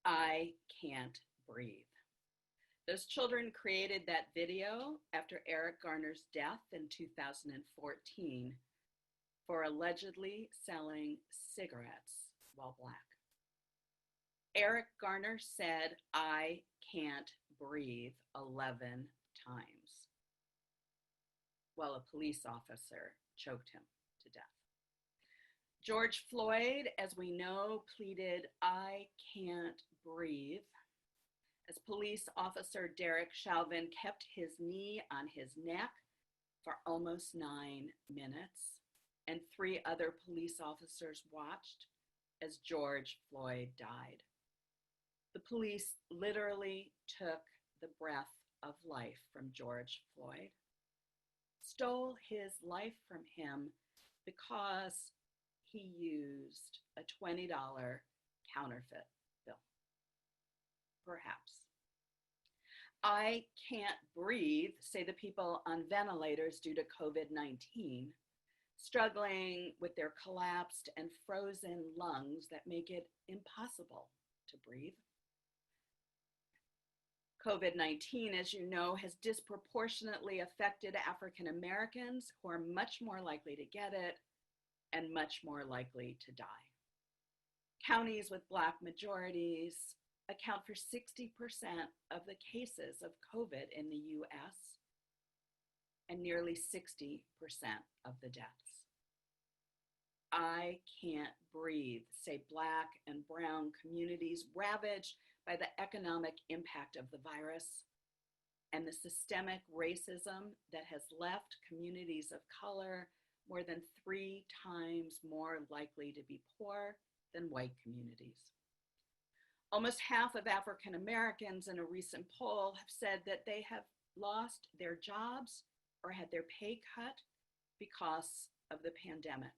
I can't breathe. Those children created that video after Eric Garner's death in 2014 for allegedly selling cigarettes while Black. Eric Garner said, "I can't breathe" 11 times, while a police officer choked him to death. George Floyd, as we know, pleaded, "I can't breathe," as police officer Derek Chauvin kept his knee on his neck for almost 9 minutes, and 3 other police officers watched as George Floyd died. The police literally took the breath of life from George Floyd, stole his life from him because he used a $20 counterfeit bill. Perhaps. I can't breathe, say the people on ventilators due to COVID-19, struggling with their collapsed and frozen lungs that make it impossible to breathe. COVID-19, as you know, has disproportionately affected African Americans, who are much more likely to get it and much more likely to die. Counties with Black majorities account for 60% of the cases of COVID in the US and nearly 60% of the deaths. I can't breathe, say Black and brown communities ravaged by the economic impact of the virus and the systemic racism that has left communities of color more than 3 times more likely to be poor than white communities. Almost half of African Americans in a recent poll have said that they have lost their jobs or had their pay cut because of the pandemic.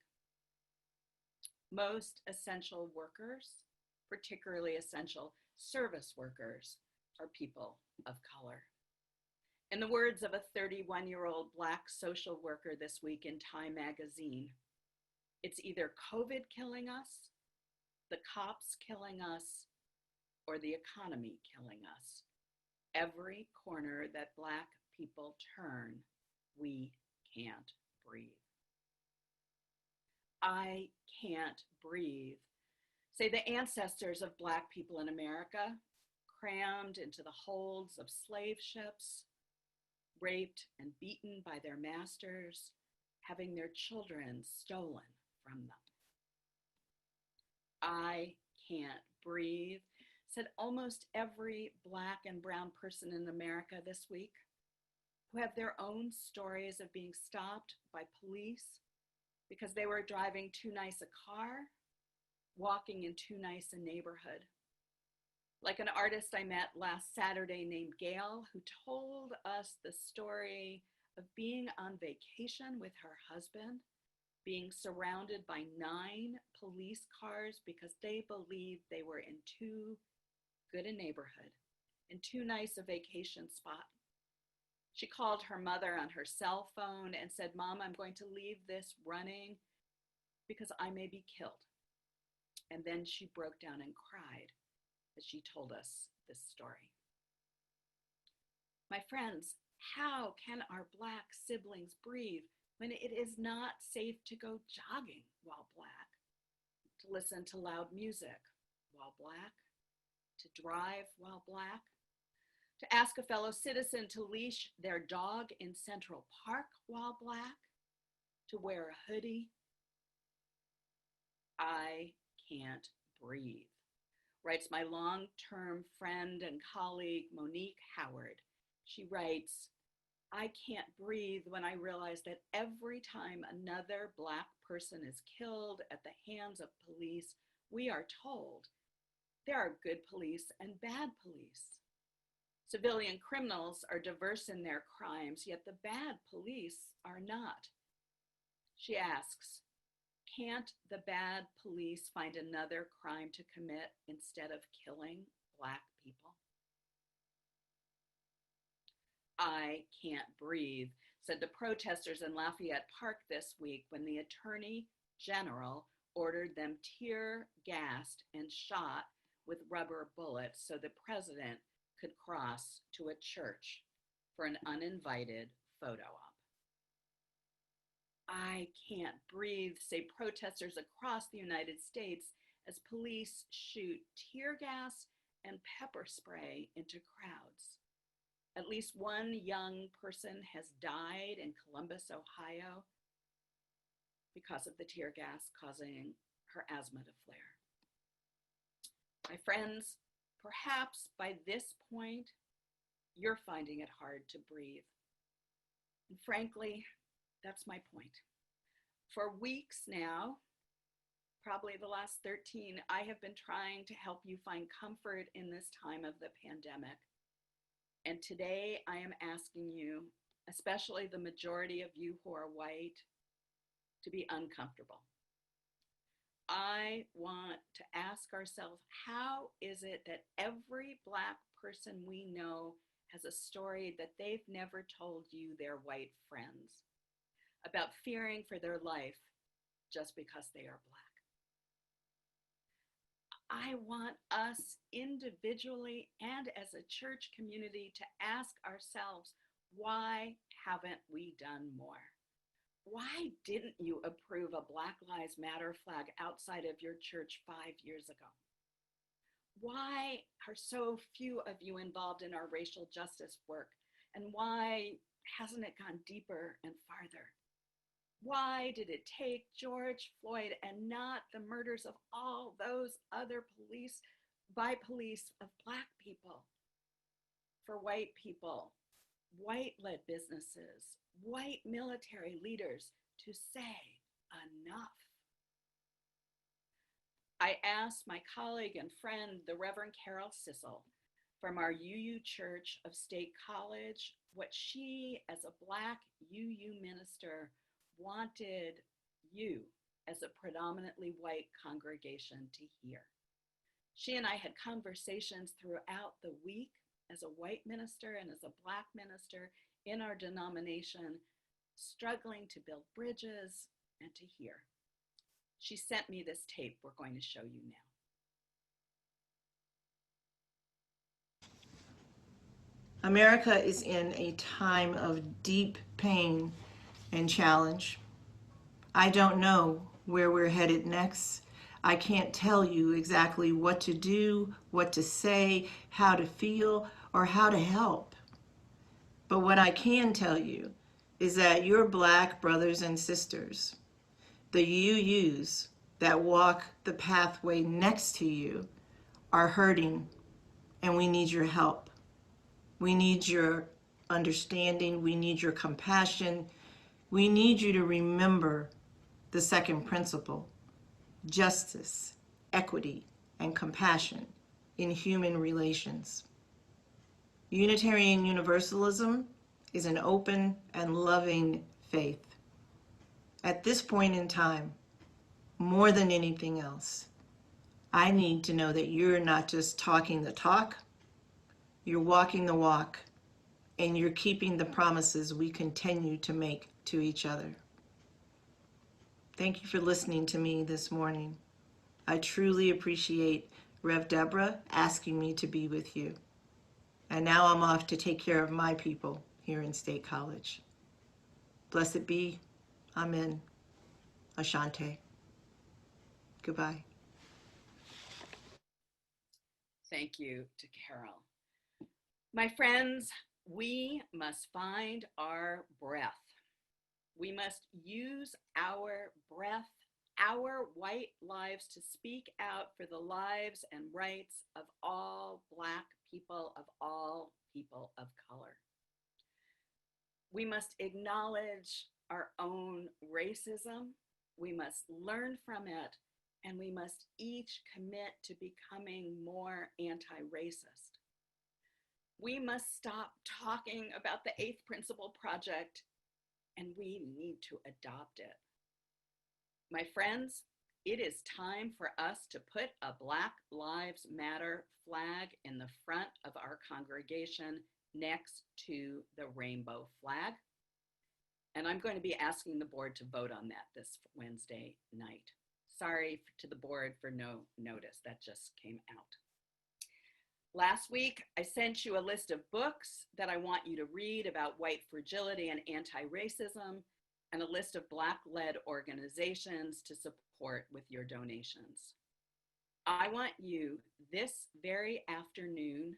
Most essential workers, particularly essential service workers, are people of color. In the words of a 31-year-old Black social worker this week in Time magazine, it's either COVID killing us, the cops killing us, or the economy killing us. Every corner that Black people turn, we can't breathe. I can't breathe, say the ancestors of Black people in America, crammed into the holds of slave ships, raped and beaten by their masters, having their children stolen from them. I can't breathe, said almost every Black and brown person in America this week, who have their own stories of being stopped by police because they were driving too nice a car, walking in too nice a neighborhood. Like an artist I met last Saturday named Gail, who told us the story of being on vacation with her husband, being surrounded by 9 police cars because they believed they were in too good a neighborhood, in too nice a vacation spot. She called her mother on her cell phone and said, "Mom, I'm going to leave this running because I may be killed." And then she broke down and cried as she told us this story. My friends, how can our Black siblings breathe when it is not safe to go jogging while Black, to listen to loud music while Black, to drive while Black, to ask a fellow citizen to leash their dog in Central Park while Black, to wear a hoodie? I can't breathe, writes my long-term friend and colleague, Monique Howard. She writes, "I can't breathe when I realize that every time another Black person is killed at the hands of police, we are told there are good police and bad police. Civilian criminals are diverse in their crimes, yet the bad police are not." She asks, can't the bad police find another crime to commit instead of killing Black people? I can't breathe, said the protesters in Lafayette Park this week when the Attorney General ordered them tear gassed and shot with rubber bullets so the president could cross to a church for an uninvited photo op. I can't breathe, say protesters across the United States as police shoot tear gas and pepper spray into crowds. At least one young person has died in Columbus, Ohio, because of the tear gas causing her asthma to flare. My friends, perhaps by this point, you're finding it hard to breathe. And frankly, that's my point. For weeks now, probably the last 13, I have been trying to help you find comfort in this time of the pandemic. And today I am asking you, especially the majority of you who are white, to be uncomfortable. I want to ask ourselves, how is it that every Black person we know has a story that they've never told you, their white friends, about fearing for their life just because they are Black? I want us individually and as a church community to ask ourselves, why haven't we done more? Why didn't you approve a Black Lives Matter flag outside of your church 5 years ago? Why are so few of you involved in our racial justice work? And why hasn't it gone deeper and farther? Why did it take George Floyd and not the murders of all those other police of Black people, for white people, white-led businesses, white military leaders to say enough? I asked my colleague and friend, the Reverend Carol Sissel from our UU Church of State College, what she, as a Black UU minister, wanted you, as a predominantly white congregation, to hear. She and I had conversations throughout the week as a white minister and as a Black minister in our denomination, struggling to build bridges and to hear. She sent me this tape we're going to show you now. America is in a time of deep pain and challenge. I don't know where we're headed next. I can't tell you exactly what to do, what to say, how to feel, or how to help. But what I can tell you is that your Black brothers and sisters, the UUs that walk the pathway next to you, are hurting, and we need your help. We need your understanding. We need your compassion. We need you to remember the second principle: justice, equity, and compassion in human relations. Unitarian Universalism is an open and loving faith. At this point in time, more than anything else, I need to know that you're not just talking the talk, you're walking the walk, and you're keeping the promises we continue to make to each other. Thank you for listening to me this morning. I truly appreciate Rev. Debra asking me to be with you. And now I'm off to take care of my people here in State College. Blessed be. Amen. Asante. Goodbye. Thank you to Carol. My friends, we must find our breath. We must use our breath, our white lives, to speak out for the lives and rights of all Black people, of all people of color. We must acknowledge our own racism. We must learn from it, and we must each commit to becoming more anti-racist. We must stop talking about the Eighth Principle Project, and we need to adopt it. My friends, it is time for us to put a Black Lives Matter flag in the front of our congregation next to the rainbow flag. And I'm going to be asking the board to vote on that this Wednesday night. Sorry to the board for no notice, that just came out. Last week, I sent you a list of books that I want you to read about white fragility and anti-racism, and a list of Black-led organizations to support with your donations. I want you this very afternoon,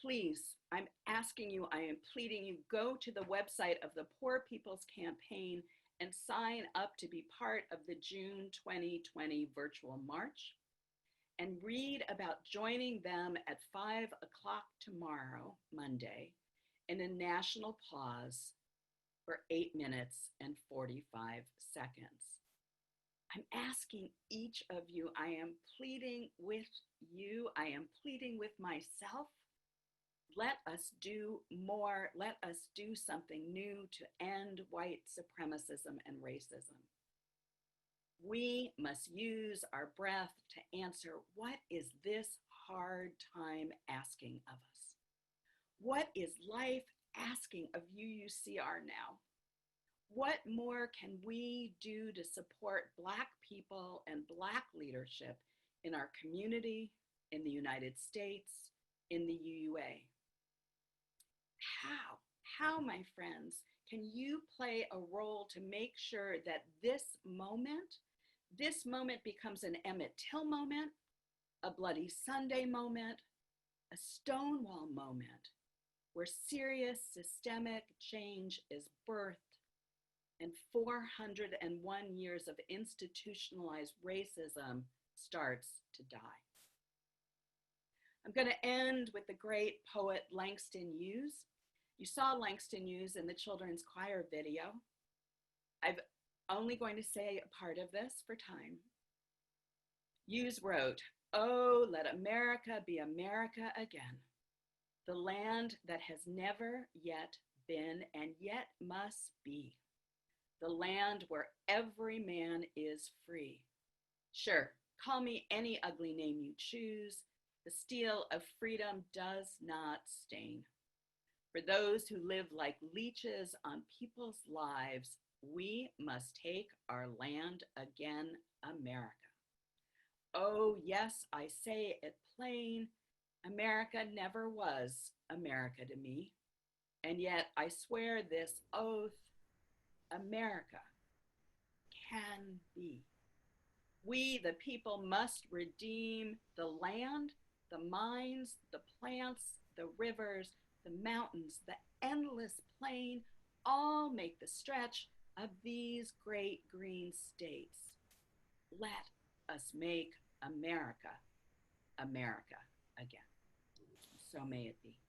please, I'm asking you, I am pleading you, go to the website of the Poor People's Campaign and sign up to be part of the June 2020 virtual march, and read about joining them at 5 o'clock tomorrow, Monday, in a national pause for 8 minutes and 45 seconds. I'm asking each of you, I am pleading with you, I am pleading with myself. Let us do more. Let us do something new to end white supremacism and racism. We must use our breath to answer, what is this hard time asking of us? What is life asking of you, UCR now? What more can we do to support Black people and Black leadership in our community, in the United States, in the UUA? How, my friends, can you play a role to make sure that this moment becomes an Emmett Till moment, a Bloody Sunday moment, a Stonewall moment, where serious systemic change is birthed and 401 years of institutionalized racism starts to die? I'm going to end with the great poet Langston Hughes. You saw Langston Hughes in the children's choir video. I'm only going to say a part of this for time. Hughes wrote, "Oh, let America be America again, the land that has never yet been and yet must be, the land where every man is free. Sure, call me any ugly name you choose. The steel of freedom does not stain. For those who live like leeches on people's lives, we must take our land again, America. Oh, yes, I say it plain, America never was America to me. And yet I swear this oath, America can be. We, the people, must redeem the land, the mines, the plants, the rivers, the mountains, the endless plain, all make the stretch of these great green states. Let us make America, America again." So may it be.